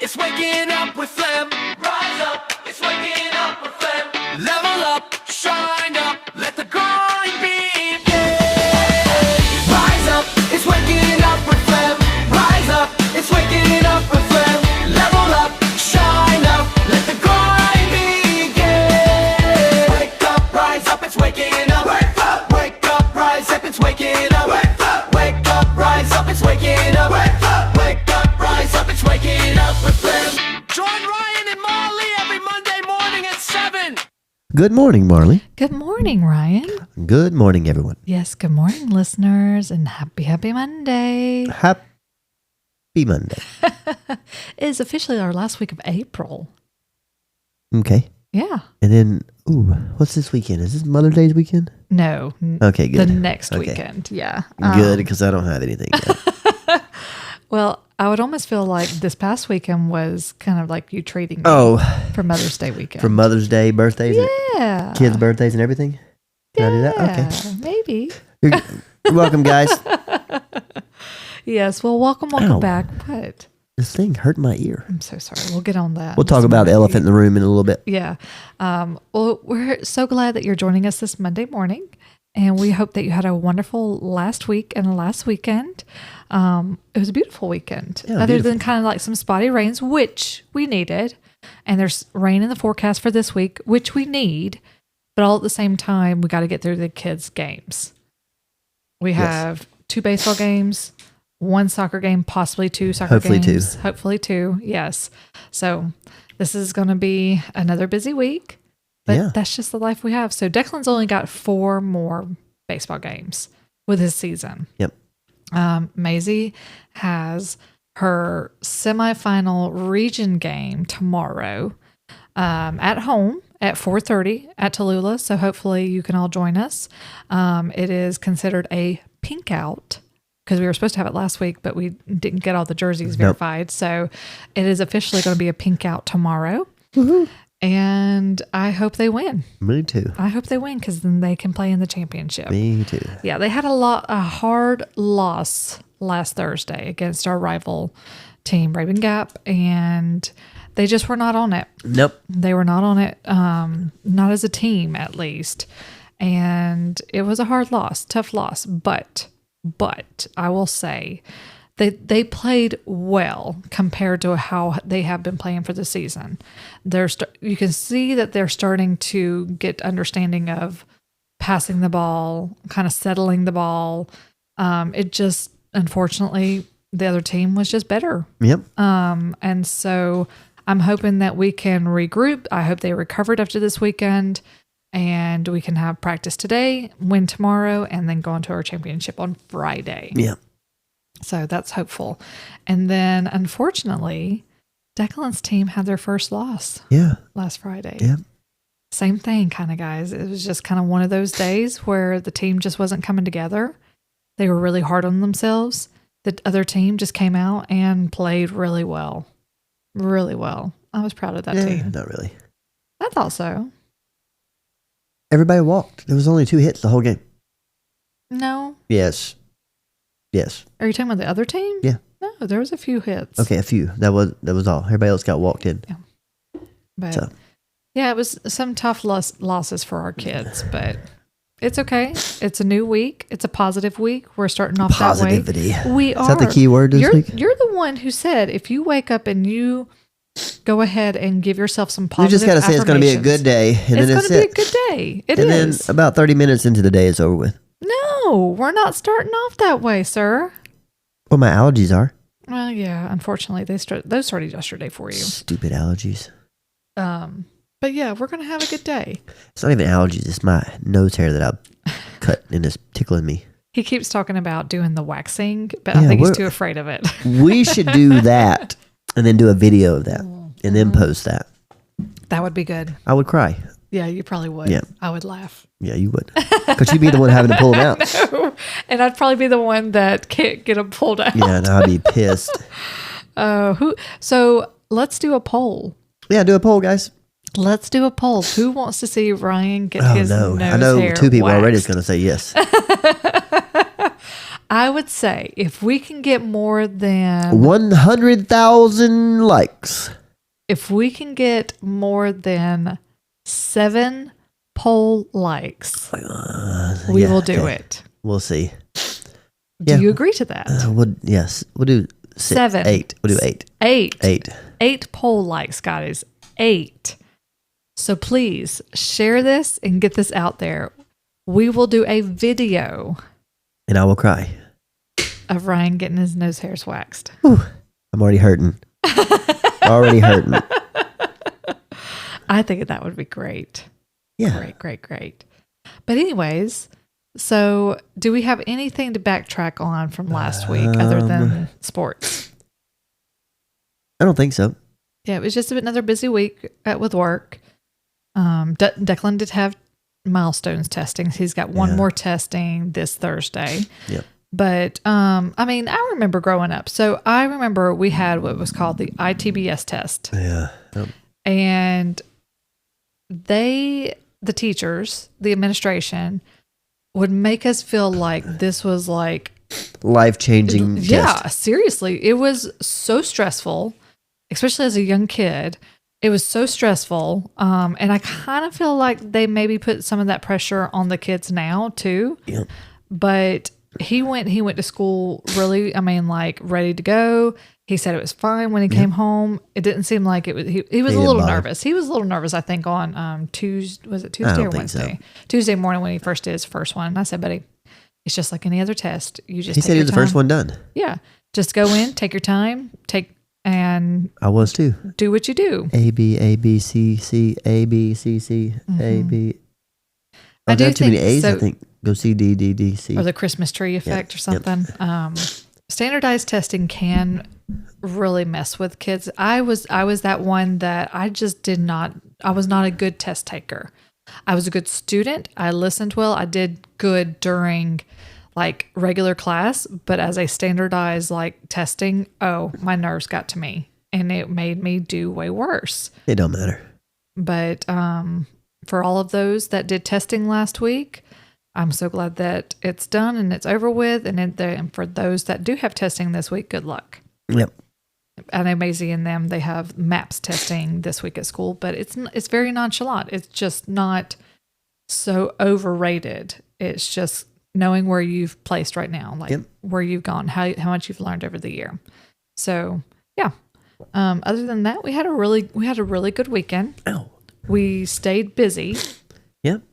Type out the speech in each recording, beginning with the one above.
it's waking up with phlegm. Rise up, it's waking up with phlegm. Level up, shine up, let the grind begin. Rise up, it's waking up with phlegm. Rise up, it's waking up with phlegm. Level up, shine up, let the grind begin. Wake up, rise up, it's waking up. Wake up, rise up, it's waking up. Wake up, rise up, it's waking up. Wake up, rise up, it's waking up with phlegm. Join Ryan and Marlee every Monday morning at 7. Good morning, Marlee. Good morning, Ryan. Good morning, everyone. Yes, good morning, listeners, and happy Monday. Happy Monday. It is officially our last week of April. Okay. Yeah. And then, what's this weekend? Is this Mother's Day's weekend? No. Okay, good. The next weekend, yeah. Good, because I don't have anything yet. Well, I would almost feel like this past weekend was kind of like you treating me for Mother's Day weekend. For Mother's Day, birthdays? Yeah. Kids' birthdays and everything? Can I do that? Okay. Maybe. You're welcome, guys. Yes, well, welcome Ow. back. What? This thing hurt my ear. I'm so sorry. We'll get on that. We'll talk about the elephant in the room in a little bit. Yeah. Well, we're so glad that you're joining us this Monday morning. And we hope that you had a wonderful last week and last weekend. It was a beautiful weekend. Yeah, other beautiful. than kind of like some spotty rains, which we needed. And there's rain in the forecast for this week, which we need. But all at the same time, we got to get through the kids' games. We have 2 baseball games, 1 soccer game, possibly 2 soccer games. Hopefully 2, yes. So this is going to be another busy week. But that's just the life we have. So Declan's only got 4 more baseball games with his season. Yep. Maizee has her semifinal region game tomorrow at home at 4:30 at Tallulah. So hopefully you can all join us. It is considered a pink out because we were supposed to have it last week, but we didn't get all the jerseys verified. So it is officially going to be a pink out tomorrow. Woohoo. And I hope they win. Me too. I hope they win because then they can play in the championship. Me too. Yeah, they had a hard loss last Thursday against our rival team, Raven Gap, and they just were not on it. Nope. They were not on it, not as a team at least. And it was a hard loss, tough loss. But I will say they played well compared to how they have been playing for the season. You can see that they're starting to get understanding of passing the ball, kind of settling the ball. It just, unfortunately, the other team was just better. Yep. And so I'm hoping that we can regroup. I hope they recovered after this weekend and we can have practice today, win tomorrow, and then go into our championship on Friday. Yeah. So that's hopeful. And then, unfortunately, Declan's team had their first loss last Friday. Yeah. Same thing, kind of, guys. It was just kind of one of those days where the team just wasn't coming together. They were really hard on themselves. The other team just came out and played really well. Really well. I was proud of that team. Not really. I thought so. Everybody walked. There was only 2 hits the whole game. No. Yes. Are you talking about the other team? Yeah. No, there was a few hits. Okay, a few. That was all. Everybody else got walked in. Yeah. But yeah, it was some tough losses for our kids, but it's okay. It's a new week. It's a positive week. We're starting off Positivity. that way. We are. Is that the key word this week? You're the one who said if you wake up and you go ahead and give yourself some positive You just got to say it's going to be a good day. And it's then going to be a good day. It and is. then about 30 minutes into the day, it's over with. No, we're not starting off that way, sir. Well, my allergies are. Well, yeah, unfortunately, those started yesterday for you. Stupid allergies. But yeah, we're going to have a good day. It's not even allergies. It's my nose hair that I cut and it's tickling me. He keeps talking about doing the waxing, but I think he's too afraid of it. We should do that and then do a video of that and then post that. That would be good. I would cry. Yeah, you probably would. Yeah. I would laugh. Yeah, you would. Because you'd be the one having to pull them out. No. And I'd probably be the one that can't get them pulled out. Yeah, and I'd be pissed. So let's do a poll. Yeah, do a poll, guys. Let's do a poll. Who wants to see Ryan get his nose I know hair 2 people waxed? already is going to say yes. I would say if we can get more than 100,000 likes. if we can get more than 7 poll likes, we will do it. We'll see. Do you agree to that? Yes. We'll do 7. 8. We'll do 8. 8. 8 poll likes, guys. 8. So please share this and get this out there. We will do a video And I will cry. of Ryan getting his nose hairs waxed. Whew. I'm already hurting. Already hurting. I think that would be great. Yeah. Great. But anyways, so do we have anything to backtrack on from last week other than sports? I don't think so. Yeah, it was just another busy week with work. Declan did have milestones testing. He's got one more testing this Thursday. Yep. But I mean, I remember growing up. So I remember we had what was called the ITBS test. Yeah. And the teachers, the administration would make us feel like this was like Life-changing test. Yeah, seriously. It was so stressful, especially as a young kid. It was so stressful. And I kind of feel like they maybe put some of that pressure on the kids now too. Yep. But he went to school really, like ready to go. He said it was fine when he came home. It didn't seem like it was, he was a little nervous. He was a little nervous, I think, on Tuesday, was it Tuesday or Wednesday? So. Tuesday morning when he first did his first one. And I said, buddy, it's just like any other test. You just He said he was the first one done. Yeah. Just go in, take your time, and I was too. do what you do. A, B, C, C, A, B, C, C, A, B. I do have too many think A's, so. I think. Go C, D, D, D, C. Or the Christmas tree effect or something. Yep. Standardized testing can really mess with kids. I was that one that I was not a good test taker. I was a good student. I listened well. I did good during like regular class, but as a standardized like testing, my nerves got to me and it made me do way worse. It don't matter. But for all of those that did testing last week, I'm so glad that it's done and it's over with. And for those that do have testing this week, good luck. Yep. I know Maizee and them, they have MAPS testing this week at school, but it's very nonchalant. It's just not so overrated. It's just knowing where you've placed right now, like where you've gone, how much you've learned over the year. So yeah. Other than that, we had a really good weekend. Oh. We stayed busy. Yep.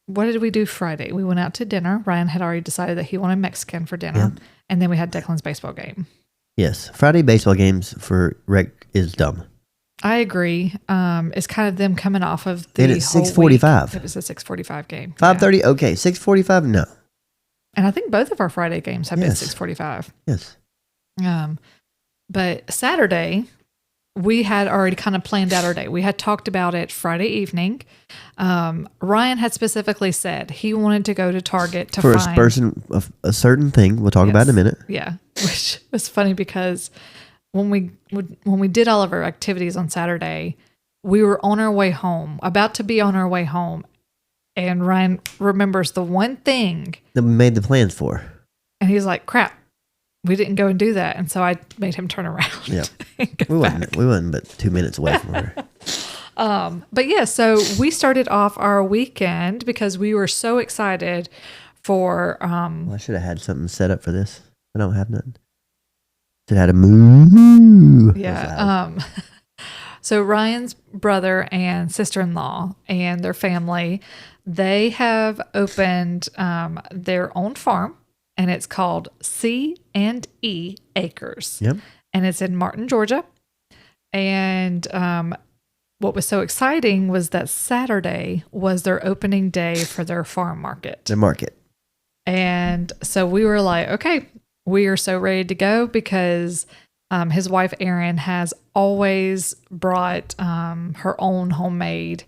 What did we do Friday? We went out to dinner. Ryan had already decided that he wanted Mexican for dinner. Yep. And then we had Declan's baseball game. Yes. Friday baseball games for rec is dumb. I agree. It's kind of them coming off of the and it's whole 6:45. week. It was a 6:45 game. 5:30. Yeah. Okay. 6:45. No. And I think both of our Friday games have been 6:45. Yes. But Saturday, we had already kind of planned out our day. We had talked about it Friday evening. Ryan had specifically said he wanted to go to Target to find a certain thing. We'll talk about in a minute. Yeah, which was funny because when we did all of our activities on Saturday, we were on our way home, about to be on our way home, and Ryan remembers the one thing that we made the plans for, and he's like, "Crap, we didn't go and do that." And so I made him turn around. Yeah, we wasn't but 2 minutes away from her. But yeah, so we started off our weekend because we were so excited for. Well, I should have had something set up for this. I don't have nothing. Should have had a moo. Yeah. So Ryan's brother and sister-in-law and their family, they have opened their own farm, and it's called C&E Acres. Yep. And it's in Martin, Georgia. And what was so exciting was that Saturday was their opening day for their farm market. The market. And so we were like, okay, we are so ready to go because his wife, Erin, has always brought her own homemade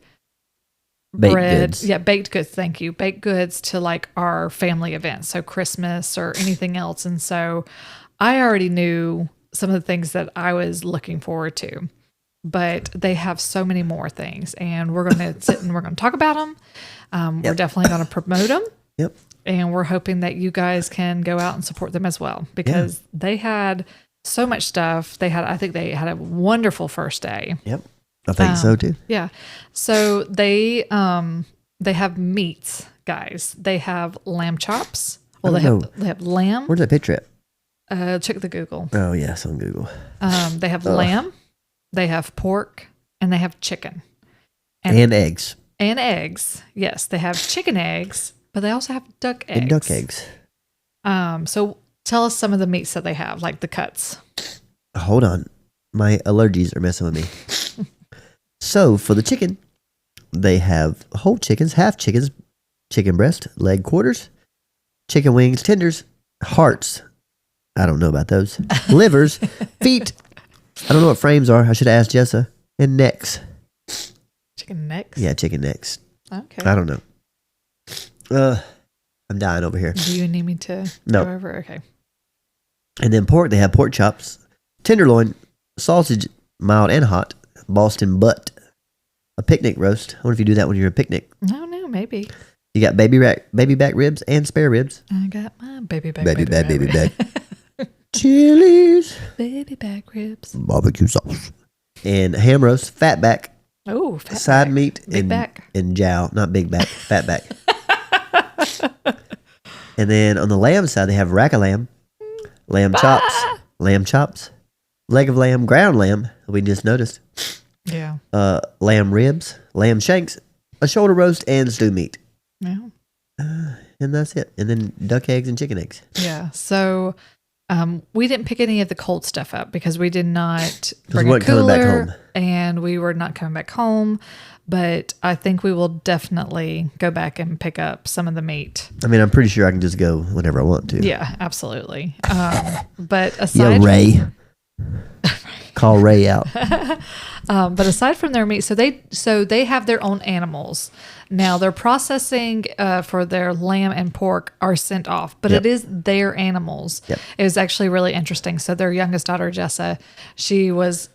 bread. Goods. Yeah, baked goods. Thank you. Baked goods to like our family events. So Christmas or anything else. And so I already knew some of the things that I was looking forward to. But they have so many more things, and we're going to sit and we're going to talk about them. We're definitely going to promote them. Yep. and we're hoping that you guys can go out and support them as well because they had so much stuff. I think they had a wonderful first day. Yep. I think so too. Yeah. So they have meats, guys. They have lamb chops. Well, they have lamb. Where's that picture at? Check the Google. Oh, yes, on Google. They have lamb, they have pork, and they have chicken. And eggs. And eggs. Yes, they have chicken eggs, but they also have duck eggs. And duck eggs. So tell us some of the meats that they have, like the cuts. Hold on. My allergies are messing with me. So, for the chicken, they have whole chickens, half chickens, chicken breast, leg quarters, chicken wings, tenders, hearts. I don't know about those. Livers, feet. I don't know what frames are. I should have asked Jessa. And necks. Chicken necks? Yeah, chicken necks. Okay. I don't know. I'm dying over here. Do you need me to No. go over? Okay. And then pork, they have pork chops, tenderloin, sausage, mild and hot, Boston butt, a picnic roast. I wonder if you do that when you're a picnic. No, maybe. You got baby back ribs and spare ribs. I got my baby back Baby back. Chilies. Baby back ribs. Barbecue sauce. And ham roast, fat back, Oh, fat side back. meat, Big and back. and jowl. Not big back, fat back. And then on the lamb side, they have rack of lamb, lamb chops, leg of lamb, ground lamb, we just noticed, Yeah. lamb ribs, lamb shanks, a shoulder roast, and stew meat. Yeah. And that's it. And then duck eggs and chicken eggs. Yeah. So we didn't pick any of the cold stuff up because we did not bring we a weren't coming back cooler home. and we were not coming back home. But I think we will definitely go back and pick up some of the meat. I mean, I'm pretty sure I can just go whenever I want to. Yeah, absolutely. But Yeah, aside Ray. Call Ray out. but aside from their meat, so they have their own animals. Now their processing for their lamb and pork are sent off, but Yep. it is their animals. Yep. It was actually really interesting. So their youngest daughter, Jessa, she was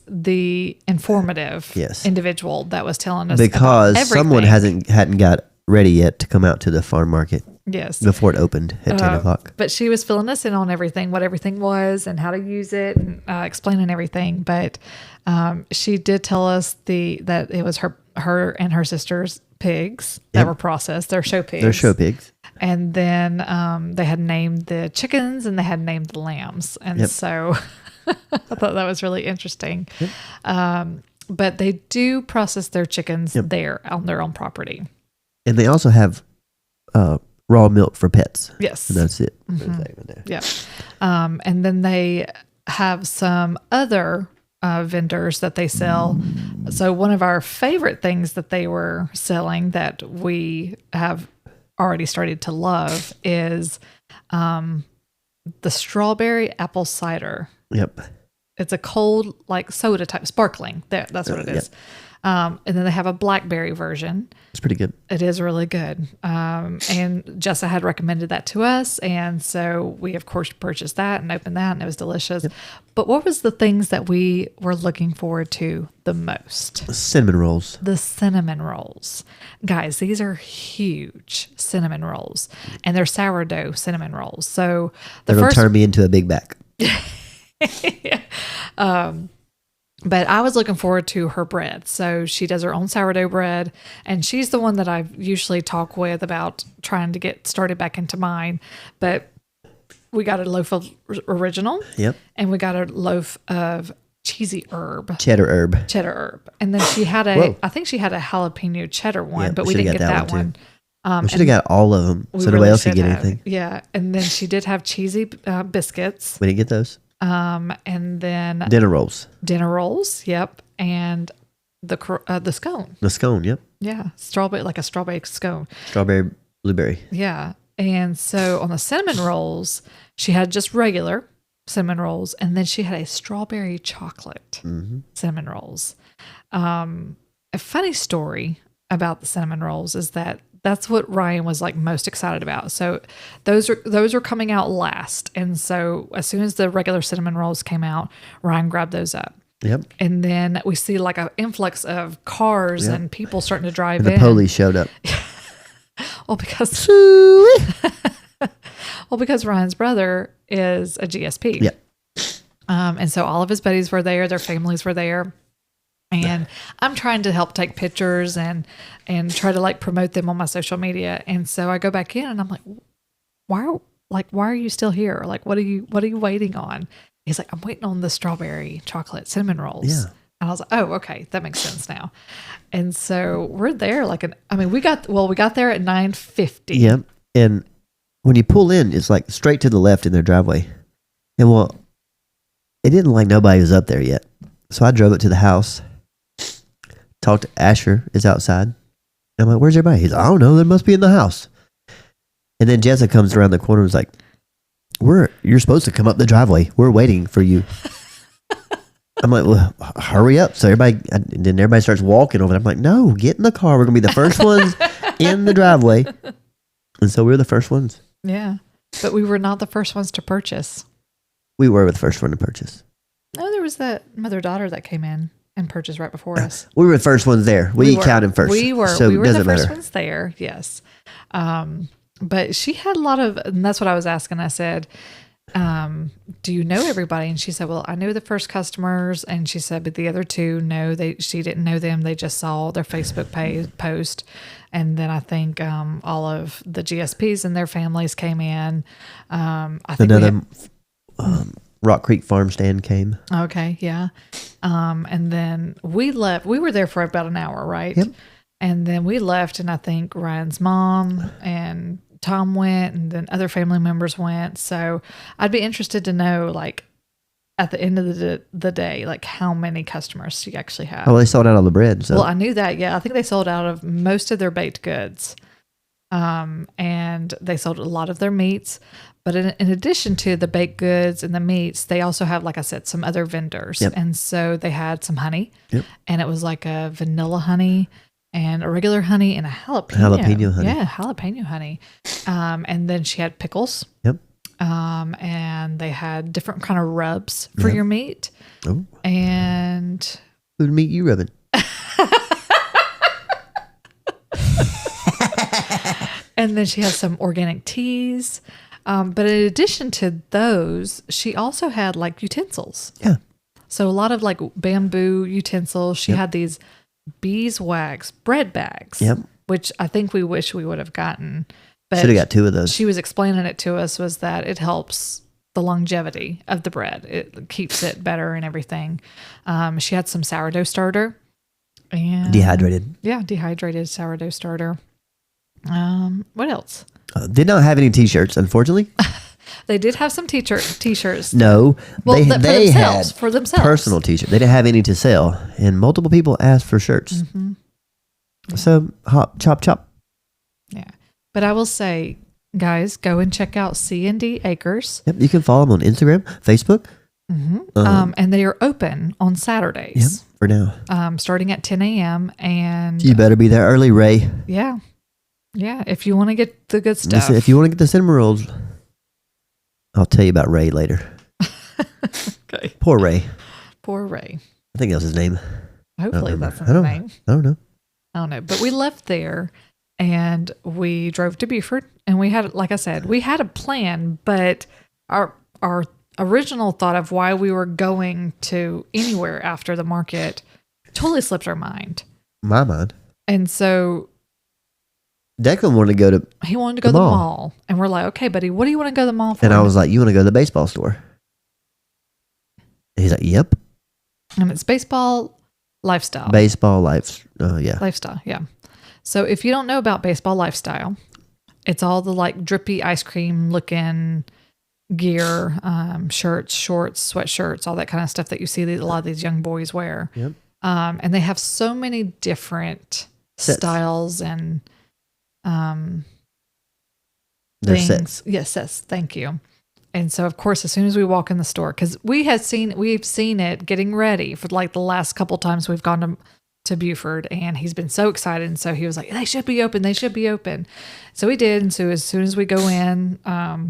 the informative Yes. individual that was telling us Because about someone everything. hadn't got ready yet to come out to the farm market Yes. before it opened at 10 o'clock. But she was filling us in on everything, what everything was and how to use it and explaining everything. But she did tell us that it was her and her sister's pigs that Yep. were processed. They're show pigs. They're show pigs. And then they had named the chickens and they had named the lambs. And Yep. so I thought that was really interesting. But they do process their chickens there on their own property. And they also have raw milk for pets. Yes. And that's it. Yeah. And then they have some other vendors that they sell. So one of our favorite things that they were selling that we have already started to love is the strawberry apple cider. Yep. It's a cold, like soda type, sparkling. That's what it is. And then they have a blackberry version. It's pretty good. It is really good. And Jessa had recommended that to us. And so we, of course, purchased that and opened that, and it was delicious. Yep. But what was the things that we were looking forward to the most? Cinnamon rolls. The cinnamon rolls. Guys, these are huge cinnamon rolls, and they're sourdough cinnamon rolls. So They're going to turn me into a big back. But I was looking forward to her bread. So she does her own sourdough bread, and she's the one that I usually talk with about trying to get started back into mine. But we got a loaf of original, Yep. and we got a loaf of cheesy herb. Cheddar herb. Cheddar herb. And then she had Whoa. I think she had a jalapeno cheddar one, Yeah, but we we didn't should've get got that that one, one. We should have got all of them We so nobody really else could should get have. anything. Yeah. And then she did have cheesy biscuits. We didn't get those. And then Dinner rolls. dinner rolls. Yep. And the scone. The scone, yep. Yeah. Strawberry, like a strawberry scone. Strawberry, blueberry. Yeah. And so on the cinnamon rolls, she had just regular cinnamon rolls, and then she had a strawberry chocolate cinnamon rolls. A funny story about the cinnamon rolls is that that's what Ryan was like most excited about. So those are coming out last. And so as soon as the regular cinnamon rolls came out, Ryan grabbed those up. Yep. And then we see like an influx of cars and people starting to drive And the in. police showed up. Well, because Sweet. well, because Ryan's brother is a GSP. Yeah. And so all of his buddies were there, their families were there. And I'm trying to help take pictures and try to like promote them on my social media. And so I go back in and I'm like, why are you still here? Like, what are you waiting on? He's like, I'm waiting on the strawberry chocolate cinnamon rolls. Yeah. And I was like, oh, okay, that makes sense now. And so we're there we got there at 9:50. Yep. And when you pull in, it's like straight to the left in their driveway. And well, it didn't like nobody was up there yet. So I drove it to the house. Talked to Asher, is outside. I'm like, where's everybody? He's like, I don't know, they must be in the house. And then Jessa comes around the corner and is like, you're supposed to come up the driveway. We're waiting for you. I'm like, well, hurry up. So everybody starts walking over there. I'm like, no, get in the car. We're going to be the first ones in the driveway. And so we were the first ones. Yeah. But we were not the first ones to purchase. We were the first one to purchase. No, there was that mother-daughter that came in and purchased right before us. We were the first ones there. We counted first. We were. So we were it the doesn't first matter. ones there. Yes. But she had a lot of, and that's what I was asking. I said, do you know everybody? And she said, well, I knew the first customers. And she said, but the other two, no, she didn't know them. They just saw their Facebook post. And then I think all of the GSPs and their families came in. I think Rock Creek farm stand came. Okay, yeah. And then we left. We were there for about an hour, right? Yep. And then we left, and I think Ryan's mom and Tom went, and then other family members went. So I'd be interested to know, like, at the end of the day, like, how many customers you actually have. Oh, they sold out all the bread. So. Well, I knew that. Yeah, I think they sold out of most of their baked goods, and they sold a lot of their meats. But in addition to the baked goods and the meats, they also have, like I said, some other vendors. Yep. And so they had some honey. Yep. And it was like a vanilla honey and a regular honey and a jalapeno. Jalapeno honey. Yeah, jalapeno honey. And then she had pickles. Yep. And they had different kind of rubs for Yep. your meat. Oh. And Who'd meet you rubbing? and then she has some organic teas. But in addition to those, she also had like utensils. Yeah. So a lot of like bamboo utensils. She had these beeswax bread bags, Yep. which I think we wish we would have gotten. But Should have got 2 of those. she was explaining it to us was that it helps the longevity of the bread. It keeps it better and everything. She had some sourdough starter. And Dehydrated. Yeah, dehydrated sourdough starter. What else? Did not have any T-shirts, unfortunately. They did have some t-shirts. No, Well, they had for themselves. personal T-shirts. They didn't have any to sell, and multiple people asked for shirts. Mm-hmm. So chop. Yeah, but I will say, guys, go and check out C&D Acres. Yep, you can follow them on Instagram, Facebook. Mm-hmm. And they are open on Saturdays. Yep, for now. Starting at 10 a.m. And You better be there early, Ray. yeah, if you want to get the good stuff. Listen, if you want to get the cinnamon rolls, I'll tell you about Ray later. Okay. Poor Ray. Poor Ray. I think that was his name. Hopefully remember. that's not the name. I don't know. I don't know. But we left there and we drove to Buford. And we had, like I said, we had a plan, but our original thought of why we were going to anywhere after the market totally slipped our mind. My mind. And so Declan wanted to go to, he wanted to go to the mall. And we're like, okay, buddy, what do you want to go to the mall for? and I was like, you want to go to the baseball store? And he's like, yep. And it's baseball lifestyle. Baseball life. Yeah. Lifestyle, yeah. So if you don't know about baseball lifestyle, it's all the like drippy ice cream looking gear, shirts, shorts, sweatshirts, all that kind of stuff that you see a lot of these young boys wear. Yep. And they have so many different Sets. styles and They're things. sets. Yes, sets. Thank you. And so, of course, as soon as we walk in the store, because we've seen it getting ready for like the last couple times we've gone to Buford, and he's been so excited. And so he was like, they should be open. They should be open. So we did. And so as soon as we go in,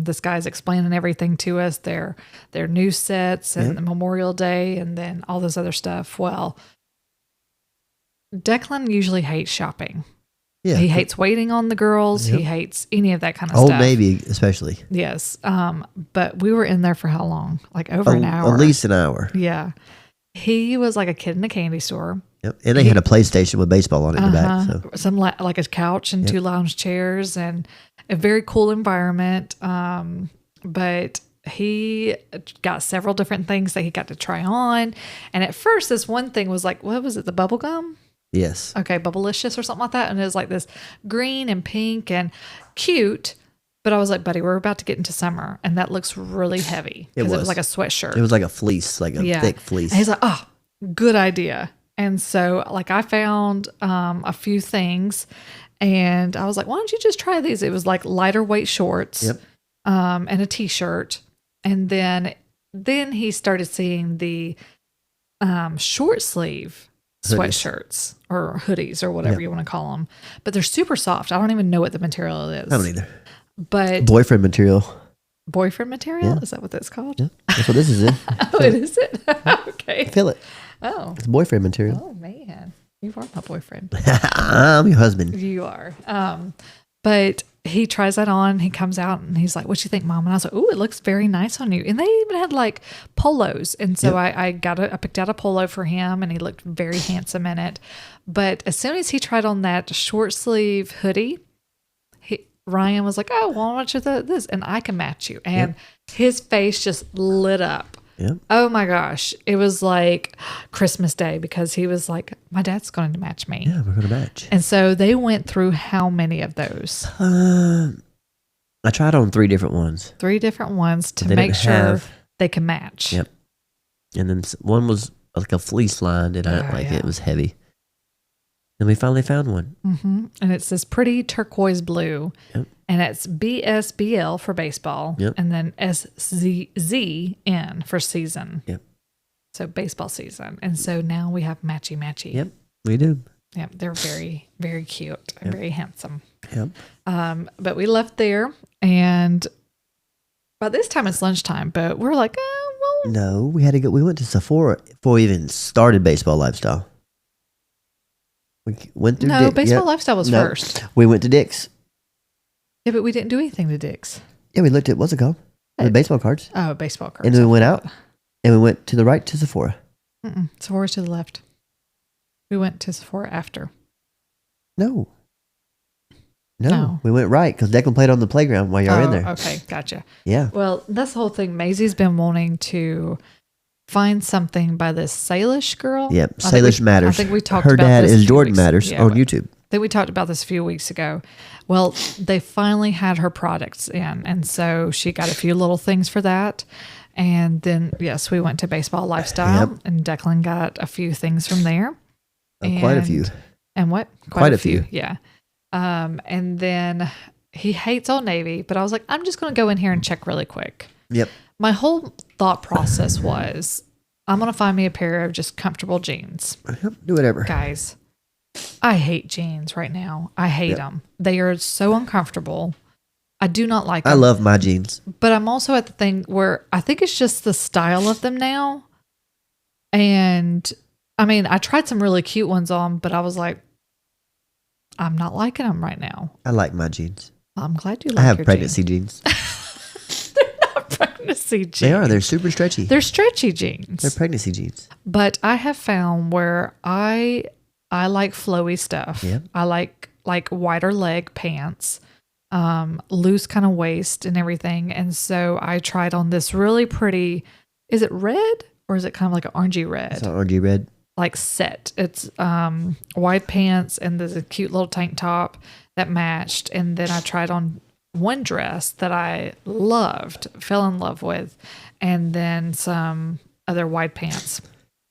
this guy's explaining everything to us, their new sets and the Memorial Day and then all this other stuff. Well, Declan usually hates shopping. Yeah. He hates waiting on the girls. Yep. He hates any of that kind of Old stuff. Navy, especially. Yes. But we were in there for how long? Like over an hour. At least an hour. Yeah. He was like a kid in a candy store. Yep. And they had a PlayStation with baseball on it in the back. So. Some like a couch and 2 lounge chairs and a very cool environment. But he got several different things that he got to try on. And at first, this one thing was like, what was it? The bubble gum? Yes. Okay, Bubblicious or something like that. And it was like this green and pink and cute. But I was like, buddy, we're about to get into summer. And that looks really heavy. Because it was like a sweatshirt. It was like a fleece, like a thick fleece. And he's like, oh, good idea. And so like I found a few things. And I was like, why don't you just try these? It was like lighter weight shorts and a t-shirt. And then he started seeing the short sleeve sweatshirts or hoodies or whatever you want to call them. But they're super soft. I don't even know what the material is. I don't either. But boyfriend material. Boyfriend material? Yeah. Is that what that's called? Yeah. That's what this is in. Oh, it is it? Okay. Feel it. Oh. It's boyfriend material. Oh, man. You are my boyfriend. I'm your husband. You are. But he tries that on. He comes out and he's like, what you think, Mom? And I was like, oh, it looks very nice on you. And they even had like polos. And so I picked out a polo for him and he looked very handsome in it. But as soon as he tried on that short sleeve hoodie, Ryan was like, oh, well, why don't you this? And I can match you. And his face just lit up. Yep. Oh my gosh. It was like Christmas Day because he was like, my dad's going to match me. Yeah, we're going to match. And so they went through how many of those? I tried on 3 different ones. 3 different ones to make sure they can match. Yep. And then one was like a fleece lined and I didn't like it. It was heavy. Then we finally found one. Mm-hmm. And it's this pretty turquoise blue. Yep. And it's BSBL for baseball. Yep. And then SZN for season. Yep. So baseball season. And so now we have matchy. Yep, we do. Yep. They're very, very cute and very handsome. Yep. But we left there and by this time it's lunchtime, but we're like, well. No, we had to go. We went to Sephora before we even started Baseball Lifestyle. We went through No, Baseball Lifestyle was first. We went to Dick's. Yeah, but we didn't do anything to Dick's. Yeah, we looked at, what's it called? The baseball cards. Oh, baseball cards. And then we went out and we went to the right to Sephora. Sephora's to the left. We went to Sephora after. No. We went right because Declan played on the playground while y'all were in there. Okay, gotcha. Yeah. Well, that's the whole thing. Maizee's been wanting to find something by this Salish girl. Yep, Salish Matters. I think we talked Her about dad this is a few Jordan weeks- Matters yeah, on YouTube. I think we talked about this a few weeks ago. Well, they finally had her products in, and so she got a few little things for that. And then, yes, we went to Baseball Lifestyle, and Declan got a few things from there. Quite a few. And what? Quite a few. Yeah. And then he hates Old Navy, but I was like, I'm just going to go in here and check really quick. Yep. My whole thought process was, I'm going to find me a pair of just comfortable jeans. Yep, do whatever. Guys, I hate jeans right now. I hate them. They are so uncomfortable. I do not like them. I love my jeans. But I'm also at the thing where I think it's just the style of them now. And I mean, I tried some really cute ones on, but I was like, I'm not liking them right now. I like my jeans. I'm glad you like I have your pregnancy jeans. They're not pregnancy jeans. They are. They're super stretchy. They're stretchy jeans. They're pregnancy jeans. But I have found where I like flowy stuff. Yeah. I like wider leg pants, loose kind of waist and everything. And so I tried on this really pretty, is it red or is it kind of like an orangey red? It's an orangey red. Like set. It's wide pants and there's a cute little tank top that matched. And then I tried on one dress that I loved, fell in love with, and then some other wide pants.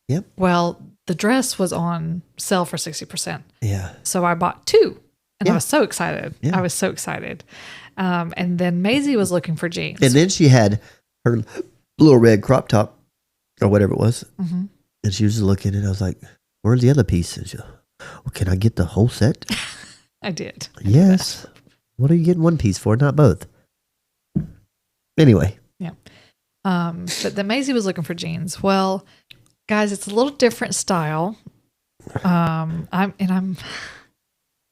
Yep. Well, the dress was on sale for 60%. Yeah. So I bought 2 and Yeah. I was so excited. Yeah. I was so excited. And then Maizee was looking for jeans. And then she had her little red crop top or whatever it was. Mm-hmm. And she was looking and I was like, where's the other piece? And she goes, well, can I get the whole set? I did. Yes. What are you getting one piece for? Not both. Anyway. Yeah. But then Maizee was looking for jeans. Well, guys, it's a little different style. I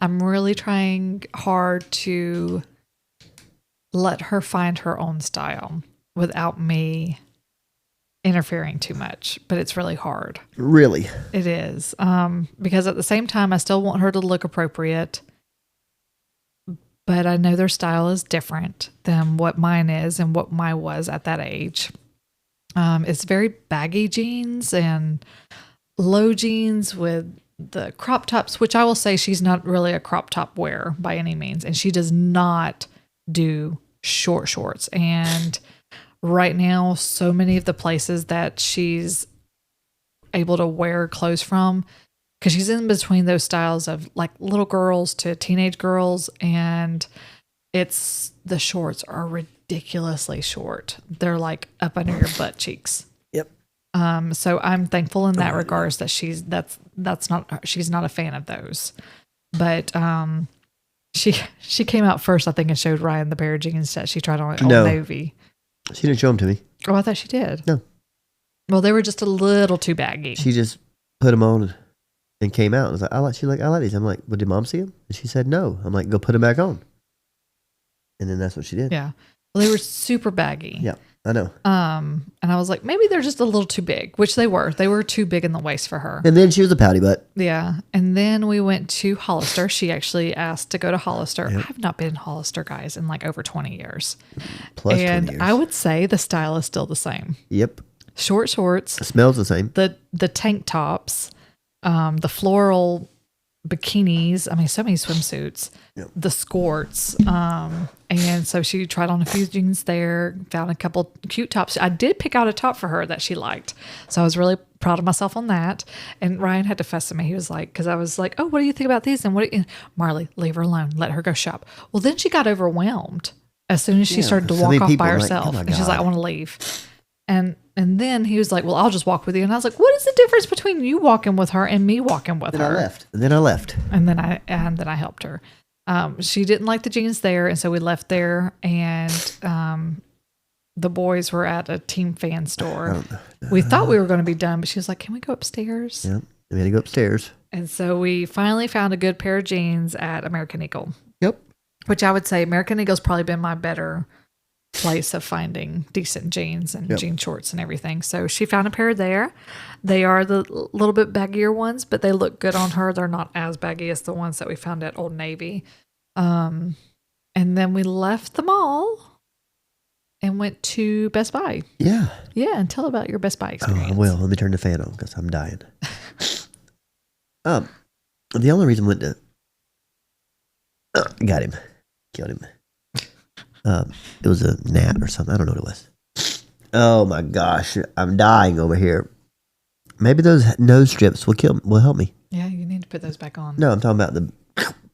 I'm really trying hard to let her find her own style without me interfering too much, but it's really hard. Really? It is. Because at the same time, I still want her to look appropriate, but I know their style is different than what mine is and what mine was at that age. It's very baggy jeans and low jeans with the crop tops, which I will say she's not really a crop top wearer by any means. And she does not do short shorts. And right now, so many of the places that she's able to wear clothes from, because she's in between those styles of like little girls to teenage girls, and the shorts are ridiculously short. They're like up under your butt cheeks. Yep. So I'm thankful in that regards that she's not a fan of those. But she came out first, I think, and showed Ryan the pair of jeans that she tried on at Old Navy. She didn't show them to me. Oh, I thought she did. No. Well, they were just a little too baggy. She just put them on and came out and was like, I like these. I'm like, well, did Mom see them? And she said no. I'm like, go put them back on. And then that's what she did. Yeah. Well, they were super baggy. Yeah, I know. And I was like, maybe they're just a little too big, which they were. They were too big in the waist for her. And then she was a pouty butt. Yeah. And then we went to Hollister. She actually asked to go to Hollister. Yep. I've not been in Hollister, guys, in like over 20 years. Plus and 20 years. I would say the style is still the same. Yep. Short shorts. It smells the same. The tank tops, the floral bikinis. I mean, so many swimsuits. Yep. The skirts. And so she tried on a few jeans there, found a couple cute tops. I did pick out a top for her that she liked. So I was really proud of myself on that. And Ryan had to fuss at me. He was like, because I was like, oh, what do you think about these? And Marlee, leave her alone. Let her go shop. Well, then she got overwhelmed as soon as she started to so walk many off people by are like, herself. oh my And she's like, God. I want to leave. And then he was like, well, I'll just walk with you. And I was like, what is the difference between you walking with her and me walking with Then her? I left. And then I left. And then I helped her. She didn't like the jeans there, and so we left there. And the boys were at a Team Fan store. We thought we were going to be done, but she was like, "Can we go upstairs?" Yeah. We had to go upstairs. And so we finally found a good pair of jeans at American Eagle. Yep. Which I would say American Eagle's probably been my better place of finding decent jeans and jean shorts and everything. So she found a pair there. They are the little bit baggier ones, but they look good on her. They're not as baggy as the ones that we found at Old Navy. And then we left the mall and went to Best Buy. Yeah. Yeah, and tell about your Best Buy experience. Oh, well, let me turn the fan on because I'm dying. The only reason I went to got him. Killed him. It was a gnat or something. I don't know what it was. Oh my gosh. I'm dying over here. Maybe those nose strips will help me. Yeah, you need to put those back on. No, I'm talking about the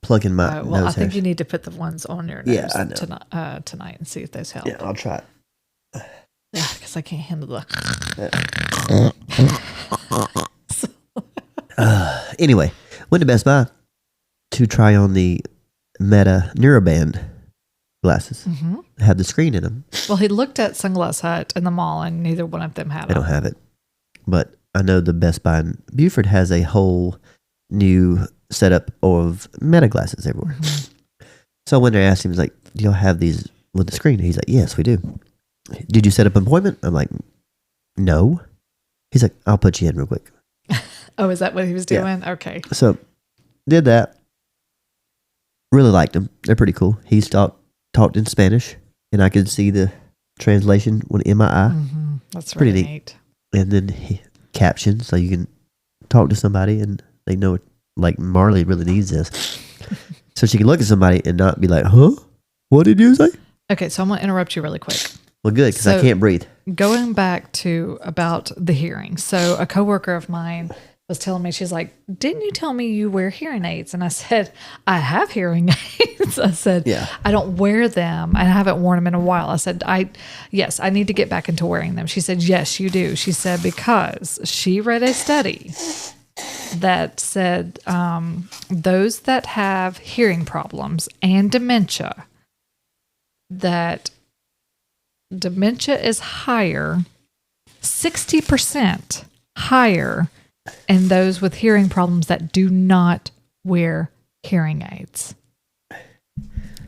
plugging my Well, nose I think hairs. you need to put the ones on your nose Yeah, I know. tonight and see if those help. Yeah, I'll try it. Because I can't handle the. Anyway, went to Best Buy to try on the Meta Neuroband glasses. Mm-hmm. Had the screen in them. Well, he looked at Sunglass Hut in the mall, and neither one of them had I them. don't have it. But I know the Best Buy in Buford has a whole new setup of Meta glasses everywhere. Mm-hmm. So I went there and asked him, he's like, do y'all have these with the screen? And he's like, yes, we do. Did you set up an appointment? I'm like, no. He's like, I'll put you in real quick. Oh, is that what he was Yeah. doing? Okay. So did that. Really liked them. They're pretty cool. He talked in Spanish, and I could see the translation in my eye. Mm-hmm. That's Pretty really neat. neat. And then captions, so you can talk to somebody and they know, like, Marlee really needs this. So she can look at somebody and not be like, huh? What did you say? Okay, so I'm going to interrupt you really quick. Well, good, because I So- can't breathe. Going back to about the hearing. So a coworker of mine was telling me, she's like, didn't you tell me you wear hearing aids? And I said, I have hearing aids. I said, Yeah. I don't wear them. I haven't worn them in a while. I said, yes, I need to get back into wearing them. She said, yes, you do. She said, because she read a study that said those that have hearing problems and dementia, that dementia is higher, 60% higher in those with hearing problems that do not wear hearing aids.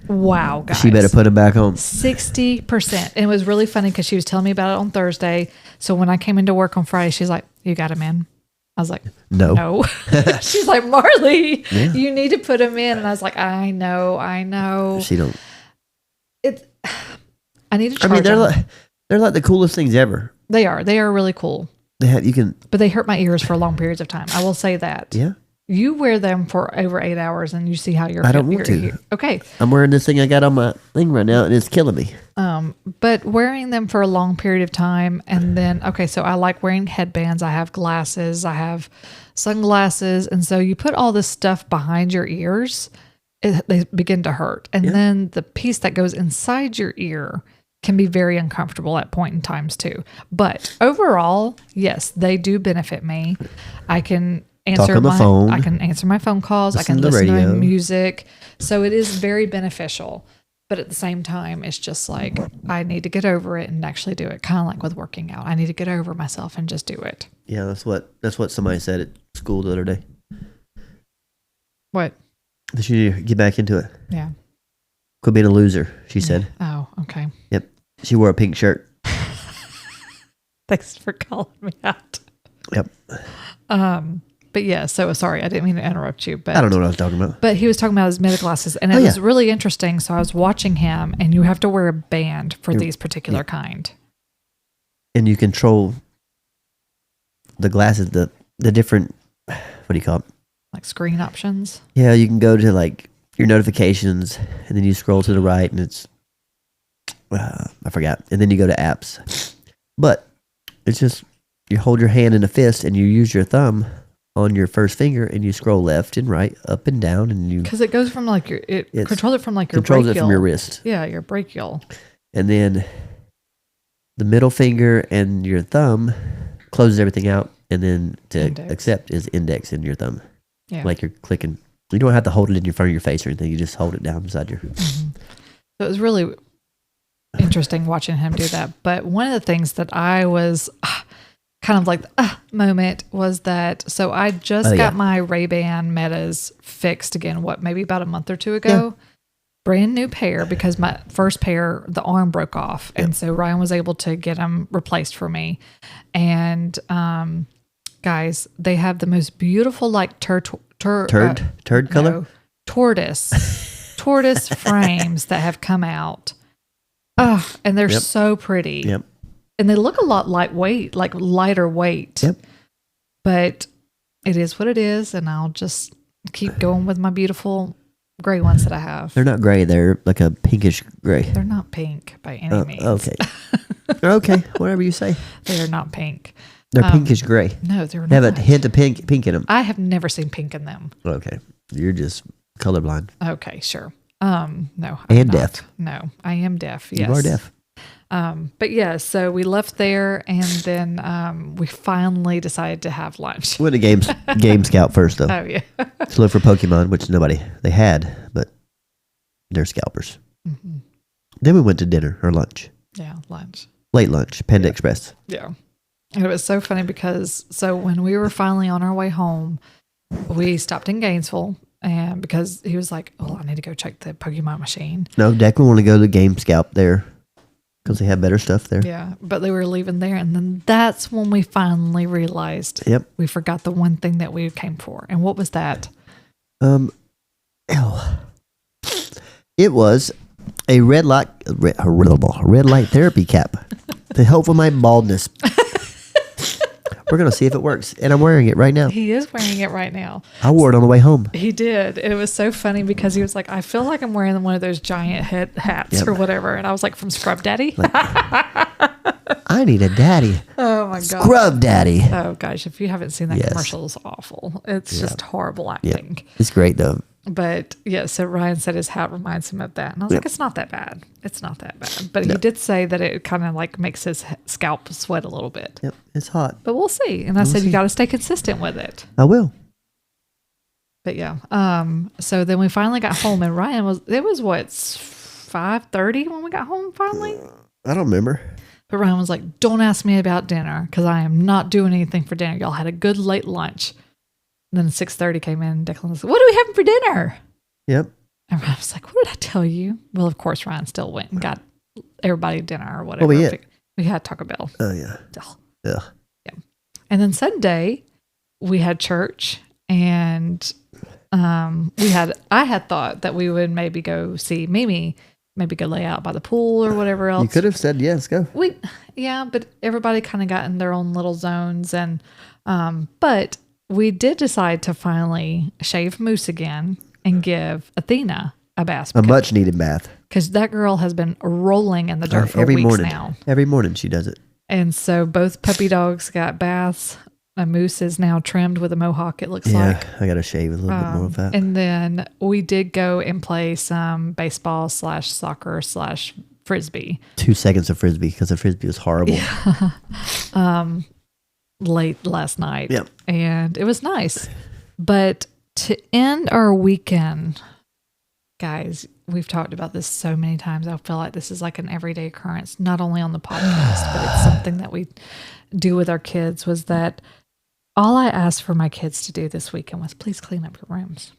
Wow, guys. She better put them back on. 60%. And it was really funny because she was telling me about it on Thursday. So when I came into work on Friday, she's like, you got them in? I was like, no. She's like, Marlee, you need to put them in. And I was like, I know. She don't. I need to charge them. They're like the coolest things ever. They are really cool. But they hurt my ears for long periods of time. I will say that. Yeah. You wear them for over 8 hours and you see how you're. I don't want to. Okay. I'm wearing this thing I got on my thing right now and it's killing me. But wearing them for a long period of time and then, so I like wearing headbands. I have glasses. I have sunglasses. And so you put all this stuff behind your ears, they begin to hurt. And then the piece that goes inside your ear can be very uncomfortable at point in times too. But overall, yes, they do benefit me. I can answer my phone. I can answer my phone calls. I can listen to music. So it is very beneficial. But at the same time, it's just like I need to get over it and actually do it. Kind of like with working out. I need to get over myself and just do it. Yeah, that's what somebody said at school the other day. What? That you need to get back into it. Yeah. Quit being a loser, she said. Oh, okay. Yep. She wore a pink shirt. Thanks for calling me out. Yep. But yeah, so sorry, I didn't mean to interrupt you. But I don't know what I was talking about. But he was talking about his meta glasses, and it was really interesting. So I was watching him, and you have to wear a band for these particular kind. And you control the glasses, the different, what do you call it? Like screen options? Yeah, you can go to like your notifications, and then you scroll to the right, and it's, I forgot. And then you go to apps. But it's just, you hold your hand in a fist, and you use your thumb on your first finger and you scroll left and right, up and down, and you because it goes from like it controls it from like your controls brachial. it from your wrist. Yeah, your brachial. And then the middle finger and your thumb closes everything out, and then to accept is index and your thumb. Yeah, like you're clicking. You don't have to hold it in front of your face or anything. You just hold it down beside your. Mm-hmm. So it was really interesting watching him do that. But one of the things that I was kind of like moment was that, so I just got my Ray-Ban Metas fixed again, maybe about a month or two ago. Yeah. Brand new pair, because my first pair, the arm broke off. And so Ryan was able to get them replaced for me. And guys, they have the most beautiful like turd color? No, tortoise frames that have come out. Oh, and they're so pretty. Yep. And they look a lot lightweight, like lighter weight. Yep. But it is what it is, and I'll just keep going with my beautiful gray ones that I have. They're not gray. They're like a pinkish gray. They're not pink by any means. Okay. Okay. Whatever you say. They are not pink. They're pinkish gray. No, they're not. They have a hint of pink in them. I have never seen pink in them. Okay. You're just colorblind. Okay, sure. No. And deaf. No, I am deaf. Yes. You are deaf. But yeah, so we left there, and then we finally decided to have lunch. Went to Game Scout first, though. Oh, yeah. To look for Pokemon, which they had, but they're scalpers. Mm-hmm. Then we went to dinner or lunch. Yeah, lunch. Late lunch, Panda Express. Yeah. And it was so funny because, when we were finally on our way home, we stopped in Gainesville, and because he was like, I need to go check the Pokemon machine. No, Declan wanted to go to Game Scout there. Because they have better stuff there. Yeah, but they were leaving there. And then that's when we finally realized we forgot the one thing that we came for. And what was that? It was a red light therapy cap to help with my baldness. We're going to see if it works. And I'm wearing it right now. He is wearing it right now. I wore it on the way home. He did. And it was so funny because he was like, I feel like I'm wearing one of those giant head hats or whatever. And I was like, from Scrub Daddy? I need a daddy. Oh, my God. Scrub Daddy. Oh, gosh. If you haven't seen that commercial, it's awful. It's just horrible acting. Yep. It's great, though. But yeah, so Ryan said his hat reminds him of that. And I was like, it's not that bad. It's not that bad. But he did say that it kind of like makes his scalp sweat a little bit. Yep, it's hot. But we'll see. And I said, you got to stay consistent with it. I will. But yeah. So then we finally got home, and Ryan was what, 5:30 when we got home finally? I don't remember. But Ryan was like, don't ask me about dinner because I am not doing anything for dinner. Y'all had a good late lunch. then 6:30 came in. Declan was like, "What are we having for dinner?" Yep. And Ryan was like, "What did I tell you?" Well, of course, Ryan still went and got everybody dinner or whatever. What we ate? We had Taco Bell. Oh, yeah. Ugh. Ugh. Yeah. And then Sunday, we had church, and I had thought that we would maybe go see Mimi, maybe go lay out by the pool or whatever else. You could have said, yes, go. Yeah, but everybody kind of got in their own little zones, and but we did decide to finally shave Moose again and give Athena a bath. A much needed bath. Because that girl has been rolling in the dirt for every weeks morning. now. Every morning she does it. And so both puppy dogs got baths. A Moose is now trimmed with a mohawk, it looks like. Yeah, I got to shave a little bit more of that. And then we did go and play some baseball / soccer / frisbee. 2 seconds of frisbee because the frisbee was horrible. Late last night. Yep. And it was nice. But to end our weekend, guys, we've talked about this so many times. I feel like this is like an everyday occurrence, not only on the podcast, but it's something that we do with our kids, was that all I asked for my kids to do this weekend was please clean up your rooms.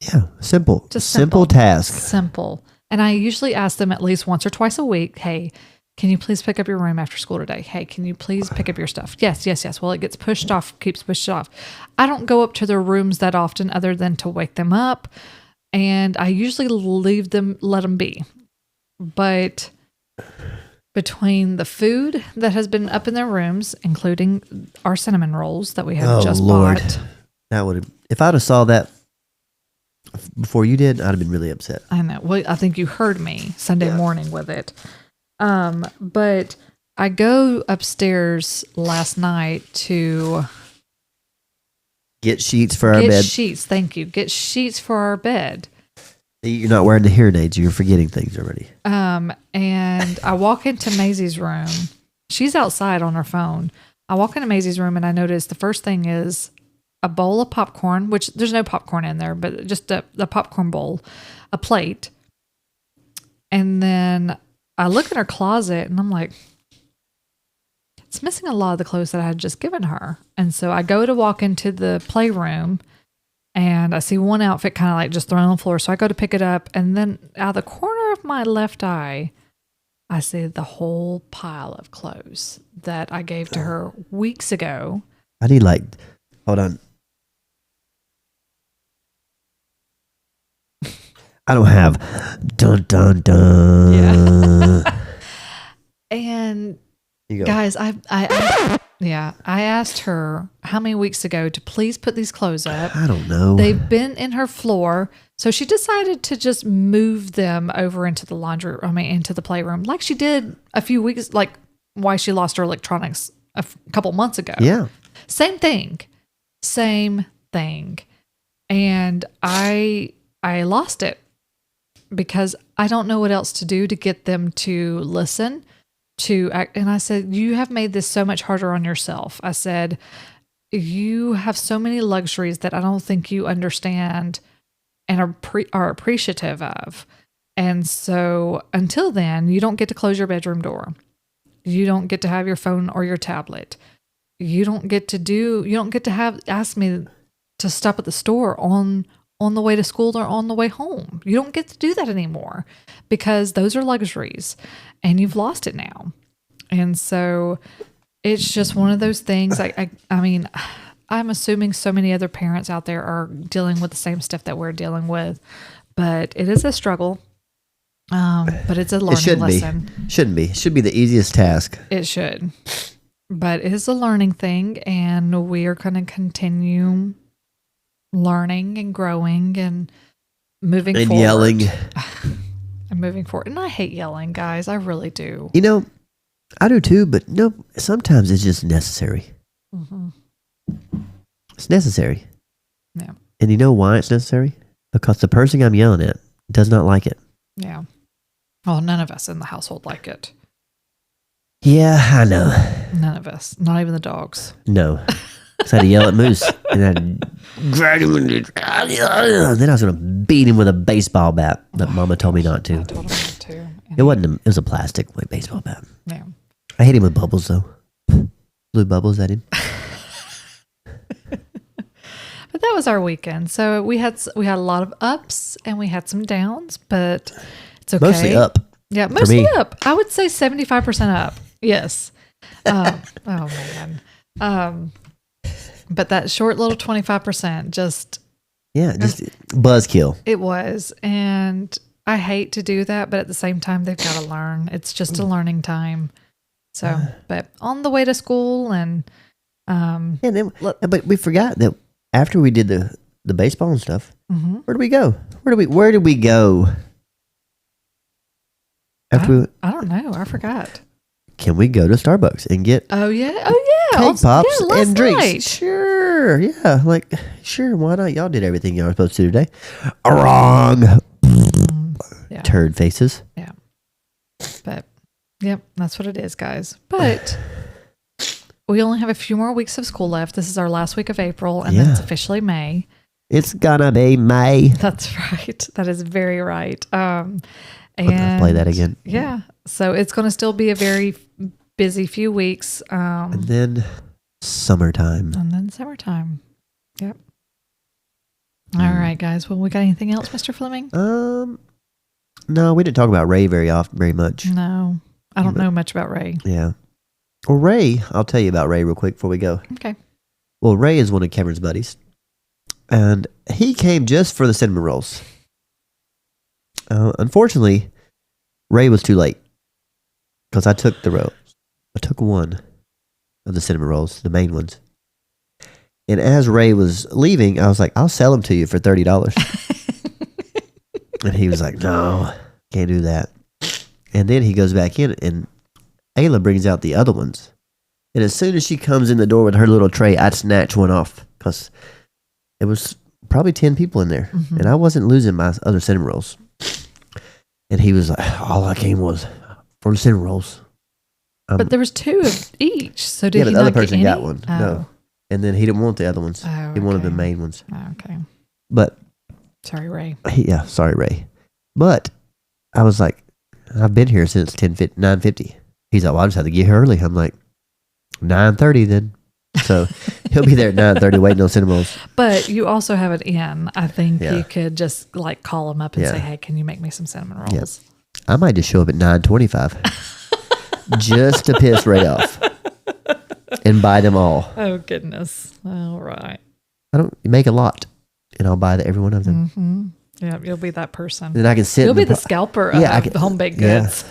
Yeah, simple. Just simple task. Simple. And I usually ask them at least once or twice a week, hey, can you please pick up your room after school today? Hey, can you please pick up your stuff? Yes. Well, it gets pushed off, keeps pushed off. I don't go up to their rooms that often other than to wake them up. And I usually let them be. But between the food that has been up in their rooms, including our cinnamon rolls that we have just bought. That would have, if I'd have saw that before you did, I'd have been really upset. I know. Well, I think you heard me Sunday morning with it. But I go upstairs last night to get sheets for our bed. Sheets, thank you. Get sheets for our bed. You're not wearing the hearing aids. You're forgetting things already. And I walk into Maizee's room. She's outside on her phone. I walk into Maizee's room and I notice the first thing is a bowl of popcorn, which there's no popcorn in there, but just a popcorn bowl, a plate. And then I look in her closet and I'm like, it's missing a lot of the clothes that I had just given her. And so I go to walk into the playroom and I see one outfit kind of like just thrown on the floor. So I go to pick it up. And then out of the corner of my left eye, I see the whole pile of clothes that I gave to her weeks ago. I need hold on. I don't have dun dun dun. Yeah. And you go. guys, I asked her how many weeks ago to please put these clothes up. I don't know. They've been in her floor, so she decided to just move them over into the into the playroom, like she did a few weeks, like why she lost her electronics a couple months ago. Yeah. Same thing. And I lost it because I don't know what else to do to get them to listen. And I said, you have made this so much harder on yourself. I said, you have so many luxuries that I don't think you understand and are appreciative of. And so until then, you don't get to close your bedroom door. You don't get to have your phone or your tablet. You don't get to ask me to stop at the store on the way to school or on the way home. You don't get to do that anymore because those are luxuries and you've lost it now. And so it's just one of those things. I mean, I'm assuming so many other parents out there are dealing with the same stuff that we're dealing with, but it is a struggle. But it's a learning lesson. Shouldn't be. It should be the easiest task. It should. But it is a learning thing, and we are going to continue learning and growing and moving forward. And yelling. And moving forward. And I hate yelling, guys. I really do. You know, I do too, but no, sometimes it's just necessary. Mm-hmm. It's necessary. Yeah. And you know why it's necessary? Because the person I'm yelling at does not like it. Yeah. Well, none of us in the household like it. Yeah, I know. None of us. Not even the dogs. No. So I had to yell at Moose, and I'd drag him, and then I was going to beat him with a baseball bat that Mama told me not to. I told him not to. It was a plastic baseball bat. Yeah. I hit him with bubbles, though. Blew bubbles at him. But that that was our weekend. So we had a lot of ups and we had some downs, but it's okay. Mostly up. Yeah, for mostly me. up. I would say 75% up. Yes. Oh man. But that short little 25% just Yeah, just buzzkill. it was, and I hate to do that, but at the same time, they've got to learn. It's just a learning time. So, but on the way to school, and And then, but we forgot that after we did the baseball and stuff, mhm. where did we go? Where did we go? After I don't know. I forgot. can we go to Starbucks and get Oh yeah. cake pops yeah, last and drinks? night. Sure, yeah, sure. Why not? Y'all did everything y'all were supposed to do today. Wrong. Yeah. Turd faces. Yeah. But yep, that's what it is, guys. But we only have a few more weeks of school left. This is our last week of April, and then it's officially May. It's gonna be May. That's right. That is very right. And Play that again. Yeah. So it's going to still be a very busy few weeks. And then summertime. And then summertime. Yep. All right, guys. Well, we got anything else, Mr. Fleming? No, we didn't talk about Ray very much. No. I don't know much about Ray. Yeah. Well, Ray, I'll tell you about Ray real quick before we go. Okay. Well, Ray is one of Cameron's buddies, and he came just for the cinnamon rolls. Unfortunately, Ray was too late because I took the rolls. I took one of the cinnamon rolls, the main ones. And as Ray was leaving, I was like, I'll sell them to you for $30. And he was like, no, can't do that. And then he goes back in, and Ayla brings out the other ones. And as soon as she comes in the door with her little tray, I'd snatch one off because it was probably 10 people in there. Mhm. And I wasn't losing my other cinnamon rolls. And he was like, all I came was for the cinnamon rolls. But there was 2 of each. So did Yeah, but he the other not get person any? got one. Oh. No. And then he didn't want the other ones. Oh, He wanted the okay. main ones. Oh, okay. But, Sorry, Ray. yeah, sorry, Ray. But I was like, I've been here since 9:50. He's like, well, I just have to get here early. I'm like, 9:30 then. So he'll be there at 9:30 waiting on cinnamon rolls. But you also have it in. I think Yeah. you could just like call him up and Yeah. say, hey, can you make me some cinnamon rolls? Yes. I might just show up at 9:25 just to piss Ray off and buy them all. Oh, goodness. All right. I don't make a lot, and I'll buy every one of them. Mm-hmm. Yeah, you'll be that person. Then I can sit. You'll in be the scalper of I can- the home baked yeah. goods.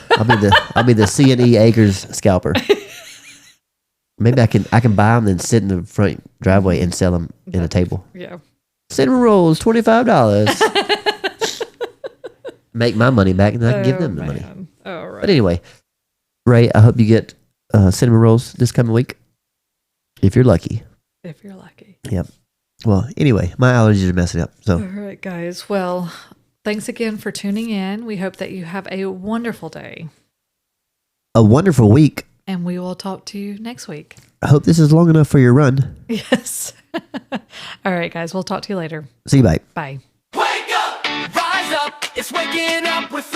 I'll be the C&E Acres scalper. Maybe I can buy them, then sit in the front driveway and sell them in a table. Yeah. Cinnamon rolls, $25. Make my money back, and then I can give them the money. All right. But anyway, Ray, I hope you get cinnamon rolls this coming week, if you're lucky. If you're lucky. Yep. Well, anyway, my allergies are messing up. All So right, guys. Well, thanks again for tuning in. We hope that you have a wonderful day, a wonderful week. and we will talk to you next week. I hope this is long enough for your run. Yes. All right, guys. We'll talk to you later. See you, bye. Bye. Wake up, rise up, it's waking up with